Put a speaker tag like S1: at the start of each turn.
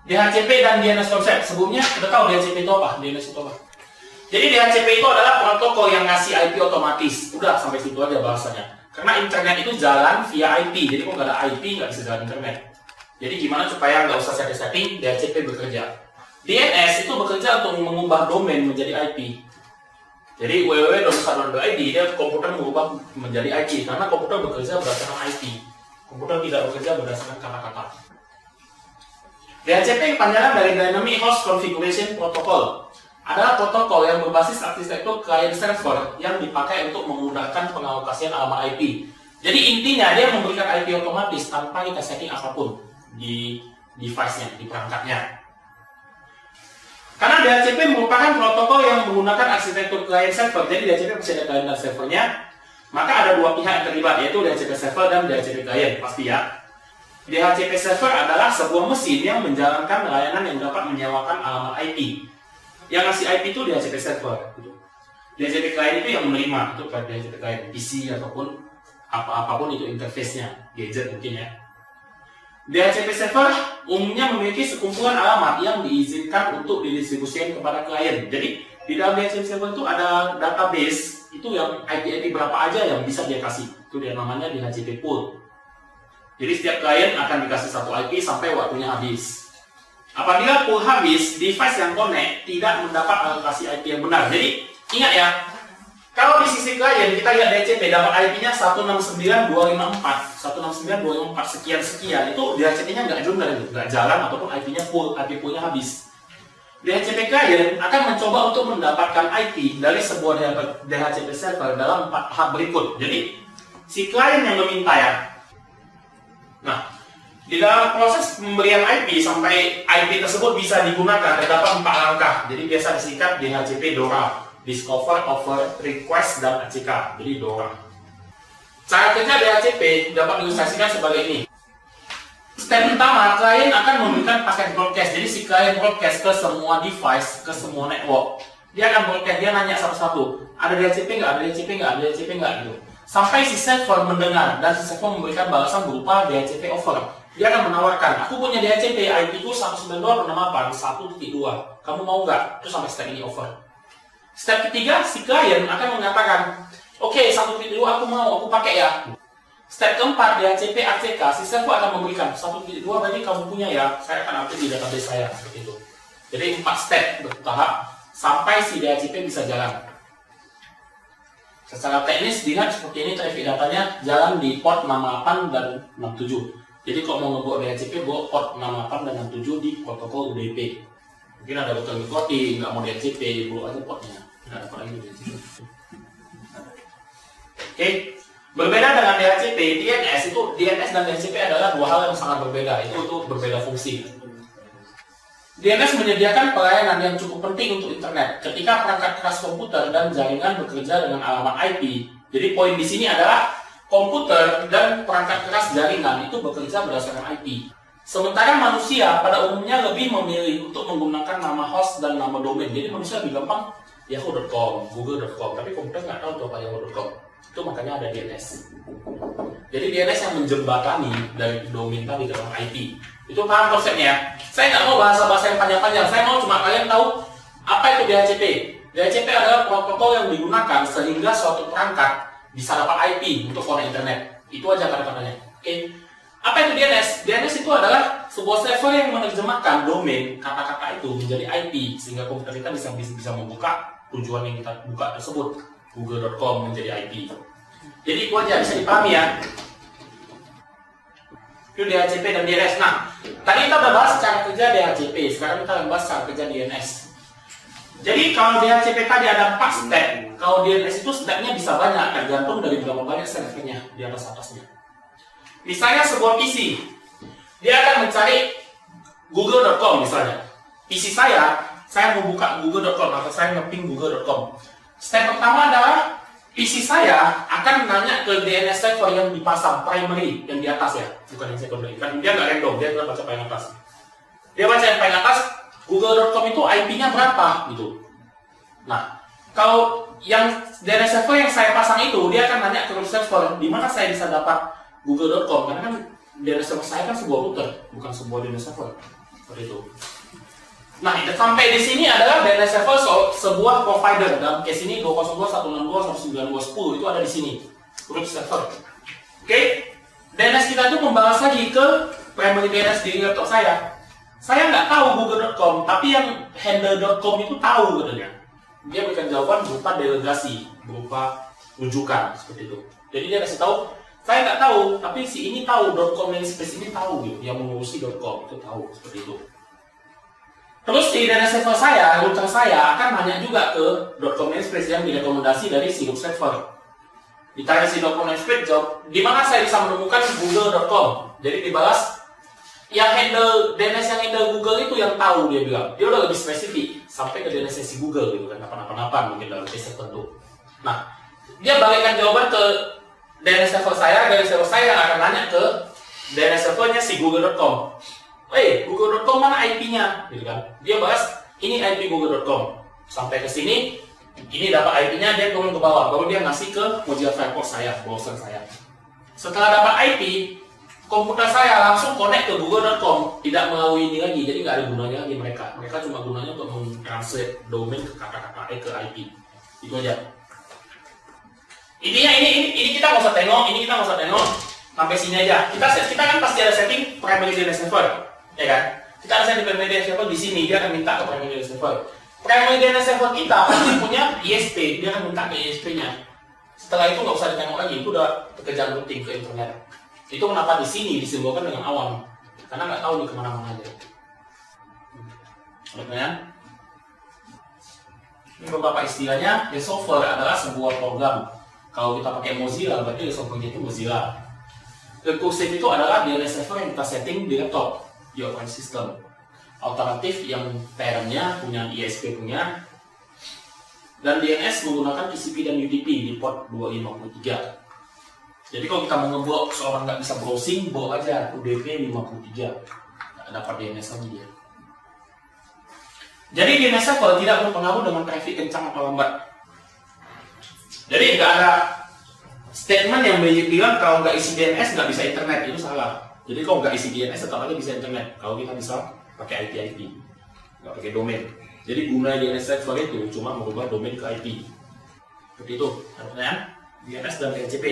S1: DHCP dan DNS konsep. Sebelumnya kita tahu DHCP itu apa, DNS itu apa. Jadi DHCP itu adalah protokol yang ngasih IP otomatis. Udah sampai situ aja bahasanya. Karena internet itu jalan via IP. Jadi kalau nggak ada IP nggak bisa jalan internet. Jadi gimana supaya nggak usah setting-setting, DHCP bekerja. DNS itu bekerja untuk mengubah domain menjadi IP. Jadi www.domain.id dia komputer mengubah menjadi IP karena komputer bekerja berdasarkan IP. Komputer tidak bekerja berdasarkan kata-kata. DHCP kepanjangan dari Dynamic Host Configuration Protocol adalah protokol yang berbasis arsitektur client server yang dipakai untuk memudahkan pengalokasian alamat IP. Jadi intinya dia memberikan IP otomatis tanpa kita setting apapun di device-nya, di perangkatnya. Karena DHCP merupakan protokol yang menggunakan arsitektur client server, jadi DHCP masih ada client dan servernya, maka ada dua pihak yang terlibat, yaitu DHCP server dan DHCP client, pasti ya. DHCP server adalah sebuah mesin yang menjalankan layanan yang dapat menyewakan alamat IP. Yang ngasih IP itu DHCP server. DHCP client itu yang menerima, itu DHCP client PC ataupun apapun itu interface-nya, gadget mungkin ya. DHCP server umumnya memiliki sekumpulan alamat yang diizinkan untuk didistribusikan kepada klien. Jadi di dalam DHCP server itu ada database itu yang IP berapa aja yang bisa dia kasih. Itu dia namanya DHCP pool. Jadi setiap klien akan dikasih satu IP sampai waktunya habis. Apabila pool habis, device yang connect tidak mendapat alokasi IP yang benar. Jadi ingat ya, kalau di sisi klien kita lihat DHCP dapat IP-nya 169.254, 169.254 sekian-sekian, itu DHCP-nya nggak jalan ataupun IP-nya full, IP pool-nya habis. DHCP klien akan mencoba untuk mendapatkan IP dari sebuah DHCP server dalam 4 tahap berikut. Jadi si klien yang meminta ya. Nah, di dalam proses pemberian IP sampai IP tersebut bisa digunakan terdapat 4 langkah. Jadi biasa disingkat DHCP DORA. Discover, Offer, Request, dan ACK. Jadi DORA. Cara kerja DHCP dapat diilustrasikan sebagai ini. Step pertama, klien akan memberikan paket broadcast. Jadi si klien broadcast ke semua device, ke semua network. Dia akan broadcast, dia nanya satu-satu. Ada DHCP nggak? Ada DHCP nggak? Ada DHCP nggak? Gitu. Sampai si server mendengar dan si server memberikan balasan berupa DHCP offer. Dia akan menawarkan, aku punya DHCP, IP ku 192.168.1.2. Kamu mau nggak? Terus sampai step ini offer. Step ketiga, si klien akan mengatakan, oke, 1.2 aku mau, aku pakai ya. Step keempat, DHCP ACK, si server akan memberikan 1.2 berarti kamu punya ya, saya akan update di database saya, seperti itu. Jadi 4 step bertahap sampai si DHCP bisa jalan. Secara teknis dilihat seperti ini, traffic datanya jalan di port 68 dan 67. Jadi kalau mau ngebuat DHCP, buat port 68 dan 67 di protokol UDP. Mungkin ada botol nikotin, nggak mau DHCP, buat aja portnya. Nggak ada port lagi DHCP. Oke, berbeda dengan DHCP, DNS dan DHCP adalah dua hal yang sangat berbeda. Itu untuk berbeda fungsi. DNS menyediakan pelayanan yang cukup penting untuk internet ketika perangkat keras komputer dan jaringan bekerja dengan alamat IP. Jadi poin di sini adalah komputer dan perangkat keras jaringan itu bekerja berdasarkan IP. Sementara manusia pada umumnya lebih memilih untuk menggunakan nama host dan nama domain. Jadi manusia lebih gampang yahoo.com, google.com, tapi komputer nggak tahu tuh apa yahoo.com. Itu makanya ada DNS. Jadi DNS yang menjembatani dari domain tadi ke IP. Itu paham konsepnya ya? Saya nggak mau bahasa-bahasa yang panjang-panjang. Saya mau cuma kalian tahu apa itu DHCP. DHCP adalah protokol yang digunakan sehingga suatu perangkat bisa dapat IP untuk connect internet. Itu aja kata-katanya. Oke. Apa itu DNS? DNS itu adalah sebuah server yang menerjemahkan domain kata-kata itu menjadi IP sehingga komputer kita bisa membuka tujuan yang kita buka tersebut. Google.com menjadi IP. Jadi itu aja bisa dipahami ya. Itu DHCP dan DNS. Nah, tadi kita udah bahas cara kerja DHCP. Sekarang kita akan bahas cara kerja DNS. Jadi kalau DHCP tadi ada 4 step. Kalau DNS itu stepnya bisa banyak, tergantung dari berapa banyak servernya di atasnya. Misalnya sebuah PC, dia akan mencari google.com misalnya. PC saya mau buka google.com atau saya nge-ping google.com. Step pertama adalah PC saya akan nanya ke DNS server yang dipasang primary yang di atas ya, bukan yang secondary. Kan dia nggak random, dia nggak baca paling atas. Dia baca yang paling atas, google.com itu IP-nya berapa gitu. Nah, kalau yang DNS server yang saya pasang itu, dia akan nanya ke server di mana saya bisa dapat google.com, karena kan DNS server saya kan sebuah router, bukan sebuah DNS server. Seperti itu. Nah, sampai di sini adalah DNS server sebuah provider. Dalam case ini 202.162.192.10 itu ada di sini. Root server. Oke. DNS kita itu membahas lagi ke primary DNS di laptop saya. Saya nggak tahu google.com, tapi yang handle.com itu tahu katanya. Dia berikan jawaban berupa delegasi, berupa rujukan seperti itu. Jadi dia kasih tahu, saya nggak tahu, tapi si ini tahu, .com namespace ini tahu gitu, yang mengurusi .com itu tahu seperti itu. Terus di DNS server saya, router saya akan nanya juga ke .com namespace yang direkomendasi dari si root server. Ditanya si .com namespace, jawab, di mana saya bisa menemukan google.com. Jadi dibalas, yang handle DNS yang handle Google itu yang tahu, dia bilang. Dia udah lebih spesifik sampai ke DNS si Google gitu kan, apa-apa mungkin dalam case tertentu. Nah, dia balikkan jawaban ke DNS server saya yang akan nanya ke DNS servernya si google.com. Google.com mana IP-nya? Gitu kan. Dia bahas, ini IP google.com. Sampai ke sini, ini dapat IP-nya, dia turun ke bawah, baru dia ngasih ke Mozilla Firefox saya, browser saya. Setelah dapat IP, komputer saya langsung connect ke google.com, tidak melalui ini lagi, jadi nggak ada gunanya lagi mereka. Mereka cuma gunanya untuk mentranslate domain ke kata-kata ke IP. Itu aja. Intinya ini kita nggak usah tengok, sampai sini aja. Kita kan pasti ada setting primary DNS server, ya kan? Kita ada setting primary DNS server di sini, dia akan minta ke primary DNS server. Primary DNS server kita pasti punya ISP, dia akan minta ke ISP-nya. Setelah itu nggak usah ditengok lagi, itu udah pekerjaan routing ke internet. Itu kenapa di sini disimbolkan dengan awam, karena nggak tahu nih kemana-mana aja. Pertanyaan? Ini beberapa istilahnya. Resolver adalah sebuah program. Kalau kita pakai Mozilla, berarti resolvernya itu Mozilla. Recursive itu adalah DNS server yang kita setting di laptop, di operating system. Alternatif yang parentnya punya ISP punya, dan DNS menggunakan TCP dan UDP di port 253. Jadi kalau kita mau ngeblok seorang nggak bisa browsing, bawa aja UDP 53, nggak dapat DNS lagi dia. Jadi DNS server tidak berpengaruh dengan traffic kencang atau lambat. Jadi nggak ada statement yang bilang kalau nggak isi DNS nggak bisa internet, itu salah. Jadi kalau nggak isi DNS tetap aja bisa internet. Kalau kita bisa pakai IP, nggak pakai domain. Jadi guna DNS server itu cuma merubah domain ke IP. Seperti itu. Ada pertanyaan? DNS dan DHCP.